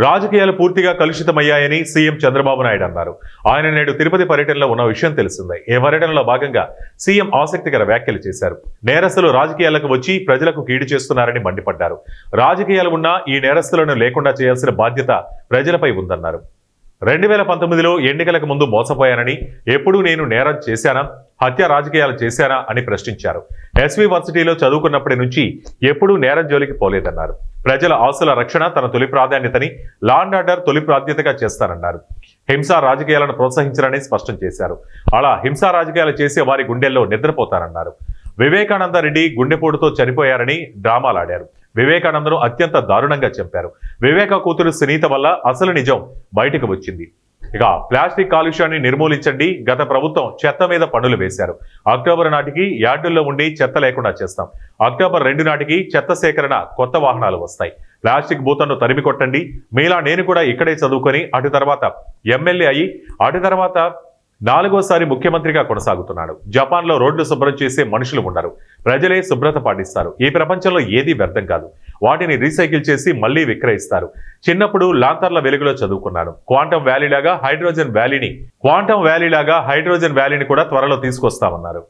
రాజకీయాలు పూర్తిగా కలుషితమయ్యాయని సీఎం చంద్రబాబు నాయుడు అన్నారు. ఆయన నేడు తిరుపతి పర్యటనలో ఉన్న విషయం తెలిసిందే. ఈ పర్యటనలో భాగంగా సీఎం ఆసక్తికర వ్యాఖ్యలు చేశారు. నేరస్తులు రాజకీయాలకు వచ్చి ప్రజలకు కీడు చేస్తున్నారని మండిపడ్డారు. రాజకీయాలు ఉన్నా ఈ నేరస్తులను లేకుండా చేయాల్సిన బాధ్యత ప్రజలపై ఉందన్నారు. 2019లో ఎన్నికలకు ముందు మోసపోయానని, ఎప్పుడూ నేను నేరం చేశానా, హత్య రాజకీయాలు చేశానా అని ప్రశ్నించారు. ఎస్వి వర్సిటీలో చదువుకున్నప్పటి నుంచి ఎప్పుడూ నేరం జోలికి పోలేదన్నారు. ప్రజల ఆస్తుల రక్షణ తన తొలి ప్రాధాన్యతని, లా అండ్ ఆర్డర్ తొలి బాధ్యతగా చేస్తారన్నారు. హింసా రాజకీయాలను ప్రోత్సహించారని స్పష్టం చేశారు. అలా హింసా రాజకీయాలు చేసే వారి గుండెల్లో నిద్రపోతారన్నారు. వివేకానంద రెడ్డి గుండెపోటుతో చనిపోయారని డ్రామాలాడారు. వివేకానందను అత్యంత దారుణంగా చంపారు. వివేక కూతురు సునీత వల్ల అసలు నిజం బయటకు వచ్చింది. ఇక ప్లాస్టిక్ కాలుష్యాన్ని నిర్మూలించండి. గత ప్రభుత్వం చెత్త మీద పన్నులు వేశారు. అక్టోబర్ నాటికి యార్డుల్లో ఉండి చెత్త లేకుండా చేస్తాం. అక్టోబర్ 2 నాటికి చెత్త సేకరణ కొత్త వాహనాలు వస్తాయి. ప్లాస్టిక్ భూతను తరిమి కొట్టండి. మీలా నేను కూడా ఇక్కడే చదువుకొని అటు తర్వాత ఎమ్మెల్యే అయ్యి అటు తర్వాత 4వసారి ముఖ్యమంత్రిగా కొనసాగుతున్నాడు. జపాన్లో రోడ్లు శుభ్రం చేసే మనుషులు ఉన్నారు. ప్రజలే శుభ్రత పాటిస్తారు. ఈ ప్రపంచంలో ఏదీ వ్యర్థం కాదు. వాటిని రీసైకిల్ చేసి మళ్లీ విక్రయిస్తారు. చిన్నప్పుడు లాంతర్ల వెలుగులో చదువుకున్నాను. క్వాంటమ్ వ్యాలీలాగా హైడ్రోజన్ వ్యాలీని కూడా త్వరలో తీసుకొస్తామన్నారు.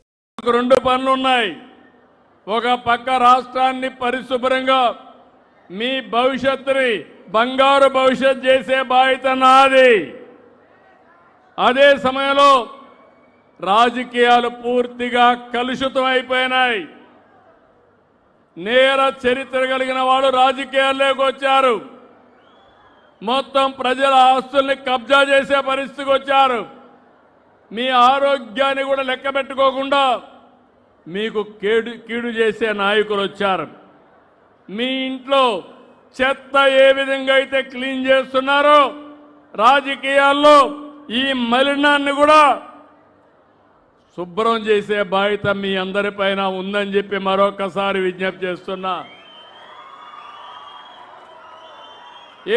2 పనులు ఉన్నాయి. ఒక పక్క రాష్ట్రాన్ని పరిశుభ్రంగా మీ భవిష్యత్తుని బంగారు భవిష్యత్ చేసే బాధ్యత నాది. అదే సమయంలో రాజకీయాలు పూర్తిగా కలుషితం అయిపోయినాయి. నేర చరిత్ర కలిగిన వాళ్ళు రాజకీయాల్లోకి వచ్చారు. మొత్తం ప్రజల ఆస్తుల్ని కబ్జా చేసే పరిస్థితికి వచ్చారు. మీ ఆరోగ్యాన్ని కూడా లెక్క పెట్టుకోకుండా మీకు కీడు చేసే నాయకులు వచ్చారు. మీ ఇంట్లో చెత్త ఏ విధంగా అయితే క్లీన్ చేస్తున్నారో రాజకీయాల్లో ఈ మలినాన్ని కూడా శుభ్రం చేసే బాధ్యత మీ అందరిపైన ఉందని చెప్పి మరొకసారి విజ్ఞప్తి చేస్తున్నా.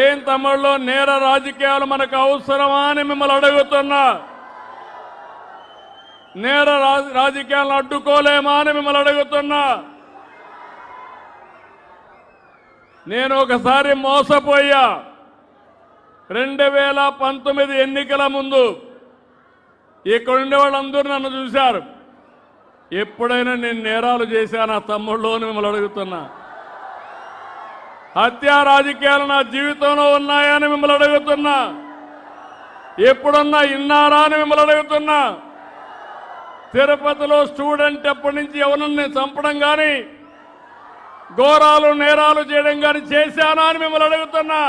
ఏం తమ్ముళ్ళు, నేర రాజకీయాలు మనకు అవసరమా అని మిమ్మల్ని అడుగుతున్నా. నేర రాజకీయాలను అడ్డుకోలేమా అని మిమ్మల్ని అడుగుతున్నా. నేను ఒకసారి మోసపోయా. 2019 ఎన్నికల ముందు ఇక్కడ ఉండే వాళ్ళందరూ నన్ను చూశారు. ఎప్పుడైనా నేను నేరాలు చేశానా తమ్ముళ్ళు అని మిమ్మల్ని అడుగుతున్నా. హత్యా రాజకీయాలు నా జీవితంలో ఉన్నాయని మిమ్మల్ని అడుగుతున్నా. ఎప్పుడన్నా ఇన్నారా అని మిమ్మల్ని అడుగుతున్నా. తిరుపతిలో స్టూడెంట్ ఎప్పటి నుంచి ఎవరిని చంపడం కానీ ఘోరాలు నేరాలు చేయడం కానీ చేశానా అని మిమ్మల్ని అడుగుతున్నా.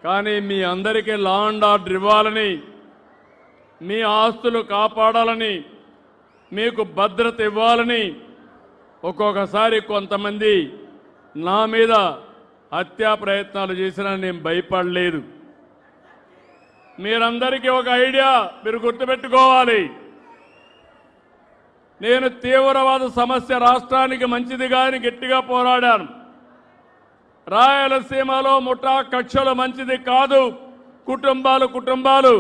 కానీ మీ అందరికీ లా అండ్ ఆర్డర్ ఇవ్వాలని, మీ ఆస్తులు కాపాడాలని, మీకు భద్రత ఇవ్వాలని ఒక్కొక్కసారి కొంతమంది నా మీద హత్యా ప్రయత్నాలు చేసినా నేను భయపడలేదు. మీరందరికీ ఒక ఐడియా మీరు గుర్తుపెట్టుకోవాలి. నేను తీవ్రవాద సమస్య రాష్ట్రానికి మంచిదిగా అని గట్టిగా పోరాడాను. రాయలసీమలో ముఠా కక్షలు మంచిది కాదు, కుటుంబాలు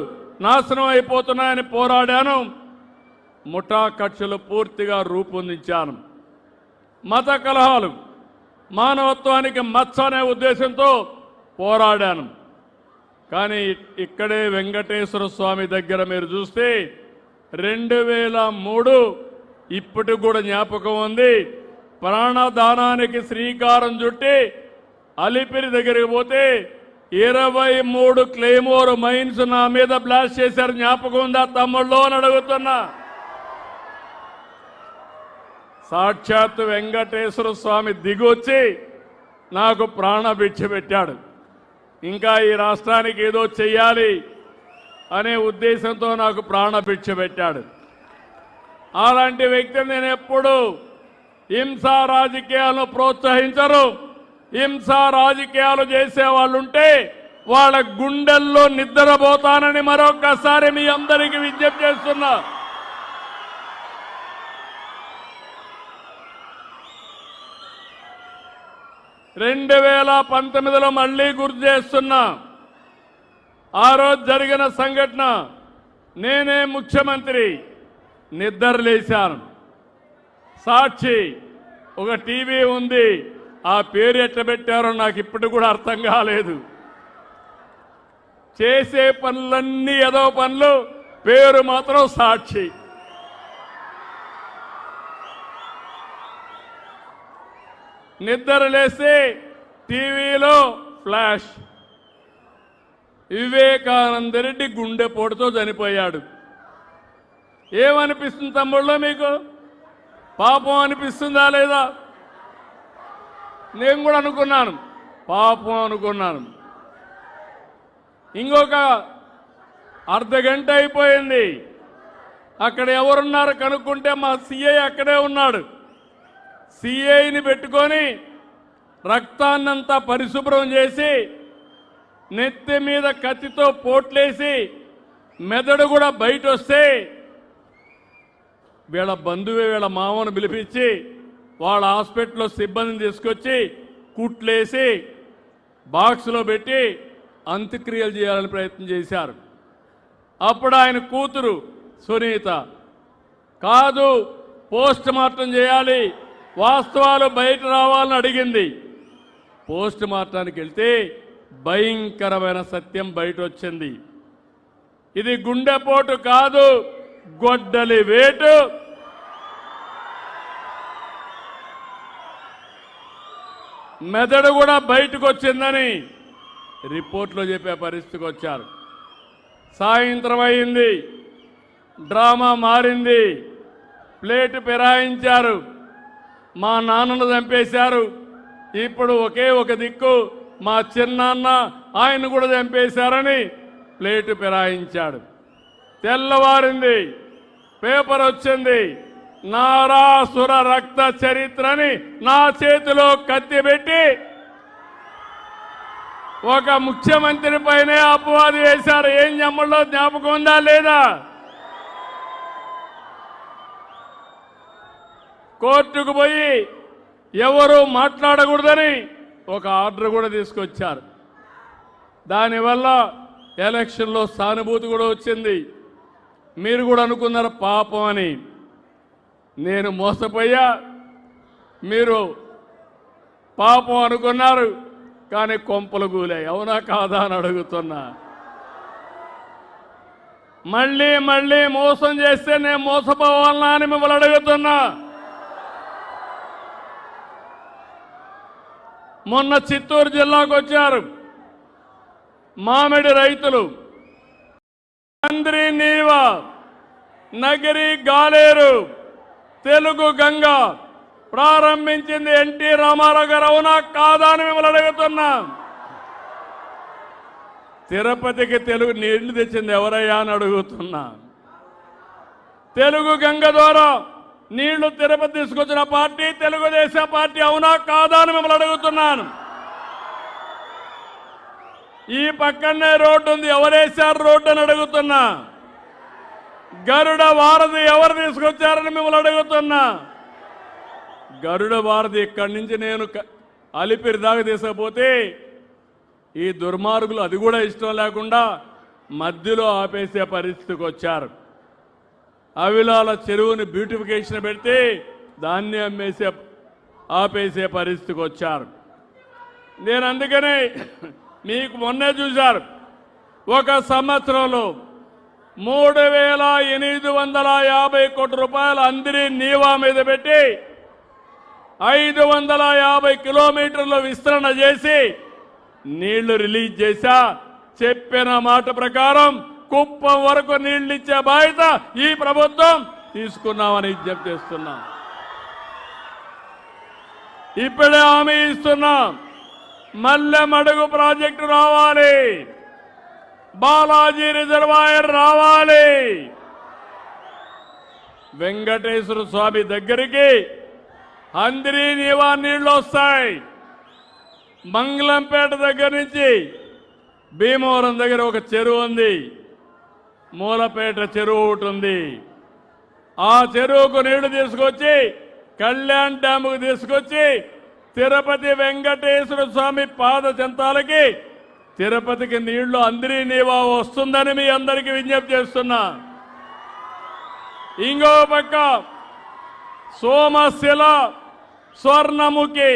నాశనం అయిపోతున్నాయని పోరాడాను. ముఠా కక్షలు పూర్తిగా రూపొందించాను. మత కలహాలు మానవత్వానికి మచ్చ అనే ఉద్దేశంతో పోరాడాను. కానీ ఇక్కడే వెంకటేశ్వర స్వామి దగ్గర మీరు చూస్తే 2003 ఇప్పటికి కూడా జ్ఞాపకం ఉంది. ప్రాణదానానికి శ్రీకారం చుట్టి అలిపిరి దగ్గరికి పోతే 23 క్లెయిమోర్ మైన్స్ నా మీద బ్లాస్ట్ చేశారు. జ్ఞాపకం ఉందా తమ్ముళ్ళు అని అడుగుతున్నా. సాక్షాత్ వెంకటేశ్వర స్వామి దిగొచ్చి నాకు ప్రాణభిక్ష పెట్టాడు. ఇంకా ఈ రాష్ట్రానికి ఏదో చెయ్యాలి అనే ఉద్దేశంతో నాకు ప్రాణభిక్ష పెట్టాడు. అలాంటి వ్యక్తిని నేను ఎప్పుడు హింసా రాజకీయాలను ప్రోత్సహించరు. హింసా రాజకీయాలు చేసేవాళ్ళుంటే వాళ్ళ గుండెల్లో నిద్రపోతానని మరొకసారి మీ అందరికీ విజ్ఞప్తి చేస్తున్నా. రెండు 2019లో మళ్లీ గుర్తు చేస్తున్నా. ఆ రోజు జరిగిన సంఘటన, నేనే ముఖ్యమంత్రి, నిద్రలేశాను. సాక్షి ఒక టీవీ ఉంది, ఆ పేరు ఎట్లా పెట్టారో నాకు ఇప్పటికి కూడా అర్థం కాలేదు. చేసే పనులన్నీ ఏదో పనులు, పేరు మాత్రం సాక్షి. నిద్ర లేస్తే టీవీలో ఫ్లాష్, వివేకానంద రెడ్డి గుండెపోటుతో చనిపోయాడు. ఏమనిపిస్తుంది తమ్ముళ్ళో మీకు? పాపం అనిపిస్తుందా లేదా? నేను కూడా అనుకున్నాను, పాపం అనుకున్నాను. ఇంకొక అర్ధగంట అయిపోయింది. అక్కడ ఎవరున్నారు కనుక్కుంటే మా సిఐ అక్కడే ఉన్నాడు. సిఐని పెట్టుకొని రక్తాన్నంతా పరిశుభ్రం చేసి నెత్తి మీద కత్తితో పోట్లేసి మెదడు కూడా బయట వస్తే వీళ్ళ బంధువే వీళ్ళ మామను పిలిపించి వాళ్ళ హాస్పిటల్లో సిబ్బందిని తీసుకొచ్చి కుట్లేసి బాక్స్లో పెట్టి అంత్యక్రియలు చేయాలని ప్రయత్నం చేశారు. అప్పుడు ఆయన కూతురు సునీత, కాదు పోస్ట్ మార్టం చేయాలి, వాస్తవాలు బయట రావాలని అడిగింది. పోస్ట్ మార్టానికి వెళ్తే భయంకరమైన సత్యం బయట వచ్చింది. ఇది గుండెపోటు కాదు, గొడ్డలి వేటు. మెదడు కూడా బయటకు వచ్చిందని రిపోర్ట్లో చెప్పే పరిస్థితికి వచ్చారు. సాయంత్రం అయింది, డ్రామా మారింది, ప్లేటు ఫిరాయించారు. మా నాన్నను చంపేశారు, ఇప్పుడు ఒకే ఒక దిక్కు మా చిన్నాన్న, ఆయన కూడా చంపేశారని ప్లేటు ఫిరాయించాడు. తెల్లవారింది, పేపర్ వచ్చింది, నారాసుర రక్త చరిత్రని నా చేతిలో కత్తి పెట్టి ఒక ముఖ్యమంత్రి పైనే అపవాదు వేశారు. ఏం జమ్మల్లో జ్ఞాపకం ఉందా లేదా? కోర్టుకు పోయి ఎవరు మాట్లాడకూడదని ఒక ఆర్డర్ కూడా తీసుకొచ్చారు. దానివల్ల ఎలక్షన్లో సానుభూతి కూడా వచ్చింది. మీరు కూడా అనుకున్నారు పాపం అని. నేను మోసపోయా, మీరు పాపం అనుకున్నారు, కానీ కొంపలు కూలాయి. అవునా కాదా అని అడుగుతున్నా. మళ్ళీ మళ్ళీ మోసం చేస్తే నేను మోసపోవాలనా అని మిమ్మల్ని అడుగుతున్నా. మొన్న చిత్తూరు జిల్లాకు వచ్చారు మామిడి రైతులు. చంద్రి నీవ, నగిరి గాలేరు, తెలుగు గంగ ప్రారంభించింది ఎన్టీ రామారావు గారు. అవునా కాదా అని మిమ్మల్ని అడుగుతున్నా. తిరుపతికి తెలుగు నీళ్లు తెచ్చింది ఎవరయ్యా అని అడుగుతున్నా. తెలుగు గంగ ద్వారా నీళ్లు తిరుపతి తీసుకొచ్చిన పార్టీ తెలుగుదేశం పార్టీ. అవునా కాదా అని మిమ్మల్ని అడుగుతున్నాను. ఈ పక్కనే రోడ్డు ఉంది, ఎవరేశారు రోడ్డు అని అడుగుతున్నా. గరుడ వారధి ఎవరు తీసుకొచ్చారని మిమ్మల్ని అడుగుతున్నా. గరుడ వారధి ఇక్కడి నుంచి నేను అలిపిరి దాకా తీసుకపోతే ఈ దుర్మార్గులు అది కూడా ఇష్టం లేకుండా మధ్యలో ఆపేసే పరిస్థితికి వచ్చారు. అవిలాల చెరువుని బ్యూటిఫికేషన్ పెడితే దాన్ని ఆపేసే పరిస్థితికి వచ్చారు. నేను అందుకనే మీకు మొన్నే చూశారు, ఒక సంవత్సరంలో 3,850 కోట్ల రూపాయలు అందరి నీవా మీద పెట్టి 550 కిలోమీటర్ల విస్తరణ చేసి నీళ్లు రిలీజ్ చేశా. చెప్పిన మాట ప్రకారం కుప్పం వరకు నీళ్లు ఇచ్చే బాధ్యత ఈ ప్రభుత్వం తీసుకున్నామని విజ్ఞప్తి చేస్తున్నాం. ఇప్పుడే హామీ ఇస్తున్నాం, మల్లెమడుగు ప్రాజెక్టు రావాలి, బాలాజీ రిజర్వాయర్ రావాలి, వెంకటేశ్వర స్వామి దగ్గరికి అందరి నీవా నీళ్లు వస్తాయి. మంగళంపేట దగ్గర నుంచి భీమవరం దగ్గర ఒక చెరువు ఉంది, మూలపేట చెరువు ఒకటి ఉంది. ఆ చెరువుకు నీళ్లు తీసుకొచ్చి కళ్యాణ్ డ్యాముకు తీసుకొచ్చి తిరుపతి వెంకటేశ్వర స్వామి పాద చెంతాలకి తిరుపతికి నీళ్లు అందరి నీవా వస్తుందని మీ అందరికీ విజ్ఞప్తి చేస్తున్నా. ఇంకో పక్క సోమశిల, స్వర్ణముఖి,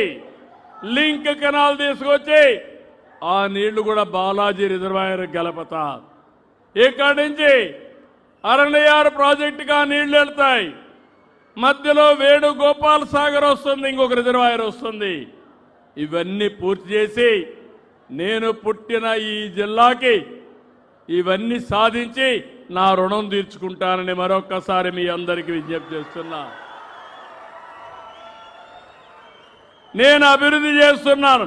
లింక్ కెనాల్ తీసుకొచ్చి ఆ నీళ్లు కూడా బాలాజీ రిజర్వాయర్ గలపతా. ఇక్కడి నుంచి అరణ్యార్ ప్రాజెక్టుగా నీళ్లు వెళ్తాయి. మధ్యలో వేణుగోపాల్ సాగర్ వస్తుంది, ఇంకొక రిజర్వాయర్ వస్తుంది. ఇవన్నీ పూర్తి చేసి నేను పుట్టిన ఈ జిల్లాకి ఇవన్నీ సాధించి నా రుణం తీర్చుకుంటానని మరొక్కసారి మీ అందరికీ విజ్ఞప్తి చేస్తున్నా. నేను అభివృద్ధి చేస్తున్నాను.